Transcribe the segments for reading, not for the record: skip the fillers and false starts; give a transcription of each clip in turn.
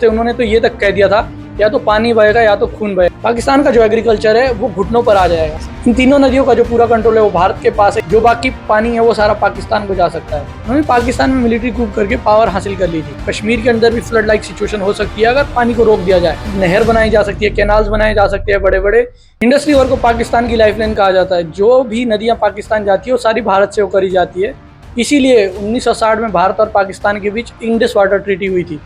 उन्होंने तो ये तक कह दिया था या तो पानी बहेगा या तो खून बहेगा। पाकिस्तान का जो एग्रीकल्चर है वो घुटनों पर आ जाएगा। इन तीनों नदियों का जो पूरा कंट्रोल है वो भारत के पास है। जो बाकी पानी है वो सारा पाकिस्तान को जा सकता है। उन्होंने पाकिस्तान में मिलिट्री कूप करके पावर हासिल कर ली थी। कश्मीर के अंदर भी फ्लड लाइक सिचुएशन हो सकती है अगर पानी को रोक दिया जाए। नहर बनाई जा सकती है, कैनाल्स बनाए जा सकते हैं बड़े बड़े। इंडस रिवर को पाकिस्तान की लाइफलाइन कहा जाता है। जो भी नदियाँ पाकिस्तान जाती है वो सारी भारत से होकर ही जाती है। इसीलिए 1960 में भारत और पाकिस्तान के बीच इंडस वाटर ट्रीटी हुई थी।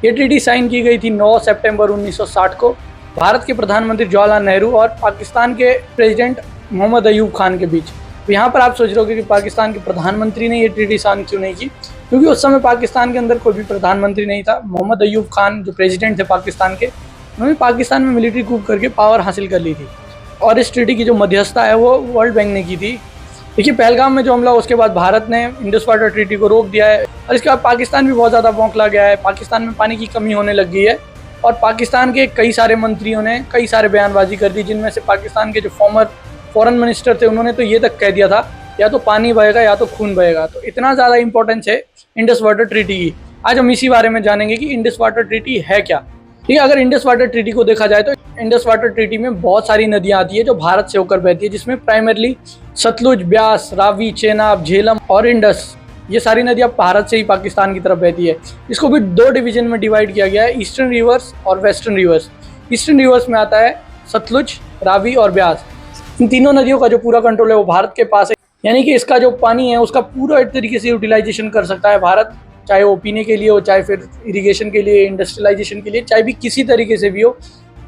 ये ट्रीटी साइन की गई थी 9 सितंबर 1960 को भारत के प्रधानमंत्री जवाहरलाल नेहरू और पाकिस्तान के प्रेसिडेंट मोहम्मद अयूब खान के बीच। तो यहाँ पर आप सोच रहे हो कि पाकिस्तान के प्रधानमंत्री ने ये ट्रीटी साइन क्यों नहीं की, क्योंकि उस समय पाकिस्तान के अंदर कोई भी प्रधानमंत्री नहीं था। मोहम्मद अयूब खान जो प्रेसिडेंट थे पाकिस्तान के, उन्होंने पाकिस्तान में मिलिट्री कूप करके पावर हासिल कर ली थी। और इस ट्रीटी की जो मध्यस्थता है वो वर्ल्ड बैंक ने की थी। देखिए, पहलगाम में जो हमला उसके बाद भारत ने इंडस वाटर ट्रीटी को रोक दिया है और इसके बाद पाकिस्तान भी बहुत ज़्यादा बौखला गया है। पाकिस्तान में पानी की कमी होने लग गई है और पाकिस्तान के कई सारे मंत्रियों ने कई सारे बयानबाजी कर दी, जिनमें से पाकिस्तान के जो फॉरेन मिनिस्टर थे उन्होंने तो ये तक कह दिया था या तो पानी बहेगा या तो खून बहेगा। तो इतना ज़्यादा इंपॉर्टेंस है इंडस वाटर ट्रीटी की। आज हम इसी बारे में जानेंगे कि इंडस वाटर ट्रीटी है क्या। ठीक है, अगर इंडस वाटर ट्रीटी को देखा जाए तो इंडस वाटर ट्रीटी में बहुत सारी नदियां आती है जो भारत से होकर बहती है, जिसमें प्राइमरली सतलुज, ब्यास, रावी, चेनाब, झेलम और इंडस, ये सारी नदियां भारत से ही पाकिस्तान की तरफ बहती है। इसको भी दो डिवीजन में डिवाइड किया गया है, ईस्टर्न रिवर्स और वेस्टर्न रिवर्स। ईस्टर्न रिवर्स में आता है सतलुज, रावी और ब्यास। इन तीनों नदियों का जो पूरा कंट्रोल है वो भारत के पास है, यानी कि इसका जो पानी है उसका पूरा एक तरीके से यूटिलाइजेशन कर सकता है भारत, चाहे वो पीने के लिए हो, चाहे फिर इरिगेशन के लिए, इंडस्ट्रियलाइजेशन के लिए, चाहे भी किसी तरीके से भी हो,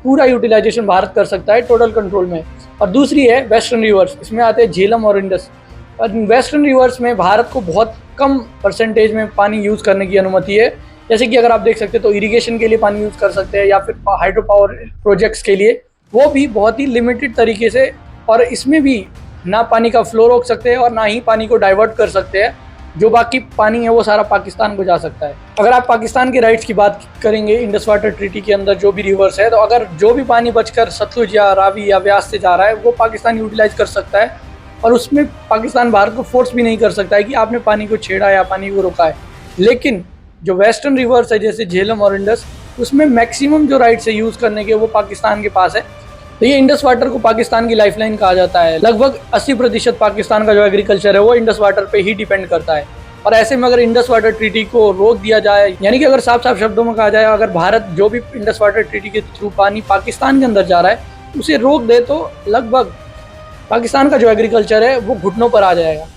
पूरा यूटिलाइजेशन भारत कर सकता है टोटल कंट्रोल में। और दूसरी है वेस्टर्न रिवर्स, इसमें आते हैं झेलम और इंडस। और वेस्टर्न रिवर्स में भारत को बहुत कम परसेंटेज में पानी यूज़ करने की अनुमति है। जैसे कि अगर आप देख सकते हैं तो इरिगेशन के लिए पानी यूज़ कर सकते हैं या फिर हाइड्रो पावर प्रोजेक्ट्स के लिए, वो भी बहुत ही लिमिटेड तरीके से। और इसमें भी ना पानी का फ्लो रोक सकते हैं और ना ही पानी को डाइवर्ट कर सकते हैं। जो बाकी पानी है वो सारा पाकिस्तान को जा सकता है। अगर आप पाकिस्तान के राइट्स की बात करेंगे इंडस वाटर ट्रीटी के अंदर जो भी रिवर्स है, तो अगर जो भी पानी बचकर सतलुज या रावी या ब्यास से जा रहा है वो पाकिस्तान यूटिलाइज कर सकता है और उसमें पाकिस्तान भारत को फोर्स भी नहीं कर सकता है कि आपने पानी को छेड़ा या पानी को रोका है। लेकिन जो वेस्टर्न रिवर्स है जैसे झेलम और इंडस, उसमें मैक्सिमम जो राइट्स है यूज़ करने के वो पाकिस्तान के पास है। तो ये इंडस वाटर को पाकिस्तान की लाइफलाइन कहा जाता है। लगभग 80% पाकिस्तान का जो एग्रीकल्चर है वो इंडस वाटर पे ही डिपेंड करता है। और ऐसे में अगर इंडस वाटर ट्रीटी को रोक दिया जाए, यानी कि अगर साफ साफ शब्दों में कहा जाए, अगर भारत जो भी इंडस वाटर ट्रीटी के थ्रू पानी पाकिस्तान के अंदर जा रहा है उसे रोक दे, तो लगभग पाकिस्तान का जो एग्रीकल्चर है वो घुटनों पर आ जाएगा।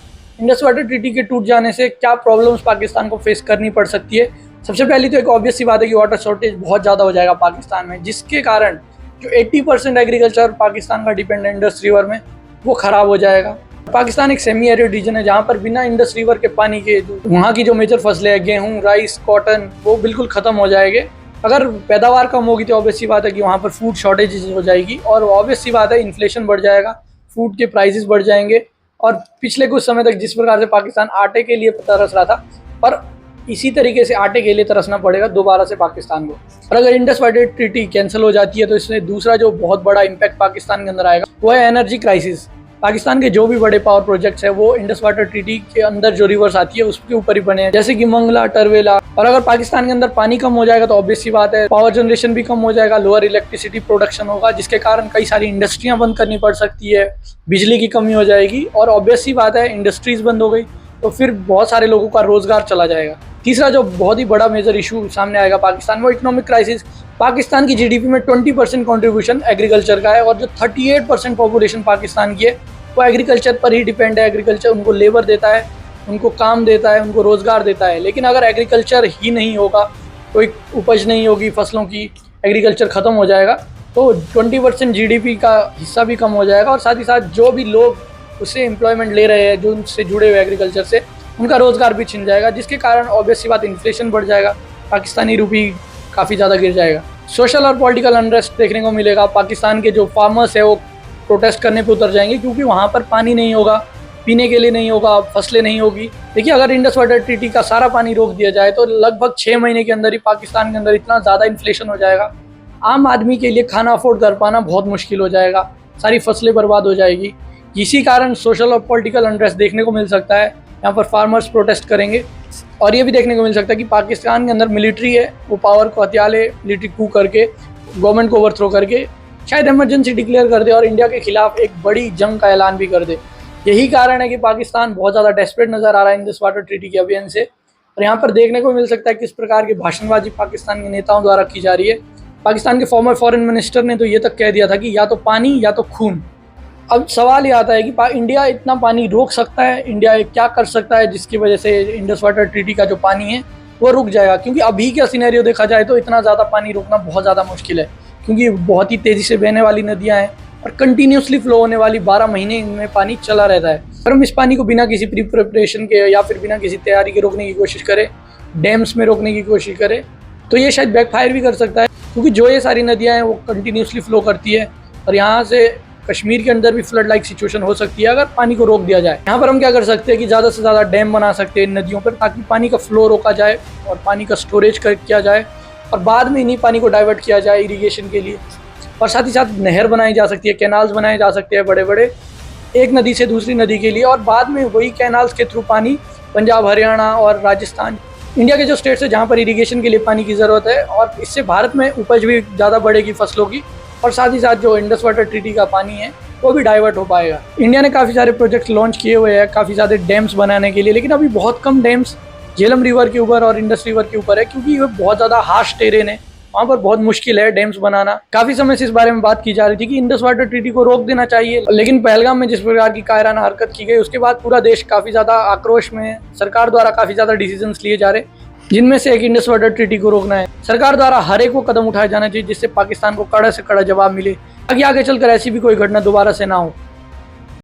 इंडस वाटर ट्रीटी के टूट जाने से क्या प्रॉब्लम्स पाकिस्तान को फेस करनी पड़ सकती है? सबसे पहली तो एक ऑब्वियस सी बात है कि वाटर शॉर्टेज बहुत ज़्यादा हो जाएगा पाकिस्तान में, जिसके कारण जो 80% एग्रीकल्चर पाकिस्तान का डिपेंड है इंडस रिवर में वो खराब हो जाएगा। पाकिस्तान एक सेमी एरिड रीजन है जहाँ पर बिना इंडस रिवर के पानी के वहाँ की जो मेजर फसलें हैं, गेहूँ, राइस, कॉटन, वो बिल्कुल ख़त्म हो जाएंगे। अगर पैदावार कम होगी तो ऑब्वियस सी बात है कि वहाँ पर फूड शॉर्टेज हो जाएगी और ऑब्वियस सी बात है इन्फ्लेशन बढ़ जाएगा, फूड के प्राइसेस बढ़ जाएंगे। और पिछले कुछ समय तक जिस प्रकार से पाकिस्तान आटे के लिए तरस रहा था, पर इसी तरीके से आटे के लिए तरसना पड़ेगा दोबारा से पाकिस्तान को। और अगर इंडस वाटर ट्रीटी कैंसिल हो जाती है तो इसमें दूसरा जो बहुत बड़ा इम्पैक्ट पाकिस्तान के अंदर आएगा वो है एनर्जी क्राइसिस। पाकिस्तान के जो भी बड़े पावर प्रोजेक्ट्स है वो इंडस वाटर ट्रीटी के अंदर जो रिवर्स आती है उसके ऊपर ही बने हैं, जैसे कि मंगला, टरवेला। और अगर पाकिस्तान के अंदर पानी कम हो जाएगा तो ऑब्वियस सी बात है पावर जनरेशन भी कम हो जाएगा, लोअर इलेक्ट्रिसिटी प्रोडक्शन होगा, जिसके कारण कई सारी इंडस्ट्रियां बंद करनी पड़ सकती है, बिजली की कमी हो जाएगी और ऑब्वियस सी बात है इंडस्ट्रीज बंद हो गई तो फिर बहुत सारे लोगों का रोजगार चला जाएगा। तीसरा जो बहुत ही बड़ा मेजर इशू सामने आएगा पाकिस्तान, वो इकोनॉमिक क्राइसिस। पाकिस्तान की जीडीपी में 20% कॉन्ट्रीब्यूशन एग्रीकल्चर का है और जो 38% पॉपुलेशन पाकिस्तान की है वो एग्रीकल्चर पर ही डिपेंड है। एग्रीकल्चर उनको लेबर देता है, उनको काम देता है, उनको रोज़गार देता है। लेकिन अगर एग्रीकल्चर ही नहीं होगा, कोई उपज नहीं होगी फसलों की, एग्रीकल्चर ख़त्म हो जाएगा तो 20% जीडीपी का हिस्सा भी कम हो जाएगा और साथ ही साथ जो भी लोग उससे एम्प्लॉयमेंट ले रहे हैं, जो उनसे जुड़े हुए एग्रीकल्चर से, उनका रोज़गार भी छिन जाएगा, जिसके कारण ऑब्वियस सी बात इन्फ्लेशन बढ़ जाएगा, पाकिस्तानी रुपी काफ़ी ज़्यादा गिर जाएगा। सोशल और पॉलिटिकल अनरेस्ट देखने को मिलेगा। पाकिस्तान के जो फार्मर्स है वो प्रोटेस्ट करने पे उतर जाएंगे क्योंकि वहाँ पर पानी नहीं होगा, पीने के लिए नहीं होगा, फसलें नहीं होगी। देखिए, अगर इंडस वाटर ट्रीटी का सारा पानी रोक दिया जाए तो लगभग 6 महीने के अंदर ही पाकिस्तान के अंदर इतना ज़्यादा इन्फ्लेशन हो जाएगा, आम आदमी के लिए खाना अफोर्ड कर पाना बहुत मुश्किल हो जाएगा, सारी फसलें बर्बाद हो जाएगी। इसी कारण सोशल और पॉलिटिकल अनरेस्ट देखने को मिल सकता है। यहाँ पर फार्मर्स प्रोटेस्ट करेंगे और ये भी देखने को मिल सकता है कि पाकिस्तान के अंदर मिलिट्री है, वो पावर को हथिया ले, मिलिट्री कू करके गवर्नमेंट को ओवरथ्रो करके शायद इमरजेंसी डिक्लेयर कर दे और इंडिया के खिलाफ एक बड़ी जंग का ऐलान भी कर दे। यही कारण है कि पाकिस्तान बहुत ज़्यादा डेस्परेट नज़र आ रहा है इंडस वाटर ट्रीटी के अभियान से। और यहाँ पर देखने को मिल सकता है किस प्रकार की भाषणबाजी पाकिस्तान के नेताओं द्वारा की जा रही है। पाकिस्तान के फॉर्मर फॉरेन मिनिस्टर ने तो ये तक कह दिया था कि या तो पानी या तो खून। अब सवाल ये आता है कि इंडिया इतना पानी रोक सकता है, इंडिया क्या कर सकता है जिसकी वजह से इंडस वाटर ट्रीटी का जो पानी है वो रुक जाएगा। क्योंकि अभी का सिनेरियो देखा जाए तो इतना ज़्यादा पानी रोकना बहुत ज़्यादा मुश्किल है, क्योंकि बहुत ही तेज़ी से बहने वाली नदियाँ हैं और कंटिन्यूसली फ्लो होने वाली 12 महीने इनमें पानी चला रहता है। अगर हम इस पानी को बिना किसी प्री प्रिपरेशन के या फिर बिना किसी तैयारी के रोकने की कोशिश करें, डैम्स में रोकने की कोशिश करें, तो ये शायद बैकफायर भी कर सकता है। क्योंकि जो ये सारी नदियाँ हैं वो कंटिन्यूसली फ्लो करती है और यहाँ से कश्मीर के अंदर भी फ्लड लाइक सिचुएशन हो सकती है अगर पानी को रोक दिया जाए। यहाँ पर हम क्या कर सकते हैं कि ज़्यादा से ज़्यादा डैम बना सकते हैं इन नदियों पर, ताकि पानी का फ्लो रोका जाए और पानी का स्टोरेज किया जाए और बाद में इन्हीं पानी को डाइवर्ट किया जाए इरीगेशन के लिए। और साथ ही साथ नहर बनाई जा सकती है, कैनाल्स बनाए जा सकते हैं बड़े बड़े, एक नदी से दूसरी नदी के लिए, और बाद में वही कैनाल्स के थ्रू पानी पंजाब, हरियाणा और राजस्थान, इंडिया के जो स्टेट्स है जहाँ पर इरीगेशन के लिए पानी की ज़रूरत है, और इससे भारत में उपज भी ज़्यादा बढ़ेगी फसलों की, और साथ ही साथ जो इंडस वाटर ट्रीटी का पानी है वो भी डाइवर्ट हो पाएगा। इंडिया ने काफ़ी सारे प्रोजेक्ट्स लॉन्च किए हुए हैं काफ़ी सारे डैम्स बनाने के लिए, लेकिन अभी बहुत कम डैम्स झेलम रिवर के ऊपर और इंडस रिवर के ऊपर है, क्योंकि ये बहुत ज़्यादा हार्श टेरेन है, वहाँ पर बहुत मुश्किल है डैम्स बनाना। काफ़ी समय से इस बारे में बात की जा रही थी कि इंडस वाटर ट्रीटी को रोक देना चाहिए, लेकिन पहलगाम में जिस प्रकार की कायराना हरकत की गई उसके बाद पूरा देश काफ़ी ज़्यादा आक्रोश में, सरकार द्वारा काफ़ी ज़्यादा डिसीजंस लिए जा रहे, जिनमें से एक इंडस वाटर ट्रीटी को रोकना है। सरकार द्वारा हर एक को कदम उठाया जाना चाहिए जिससे पाकिस्तान को कड़ा से कड़ा जवाब मिले, ताकि आगे चलकर ऐसी भी कोई घटना दोबारा से ना हो।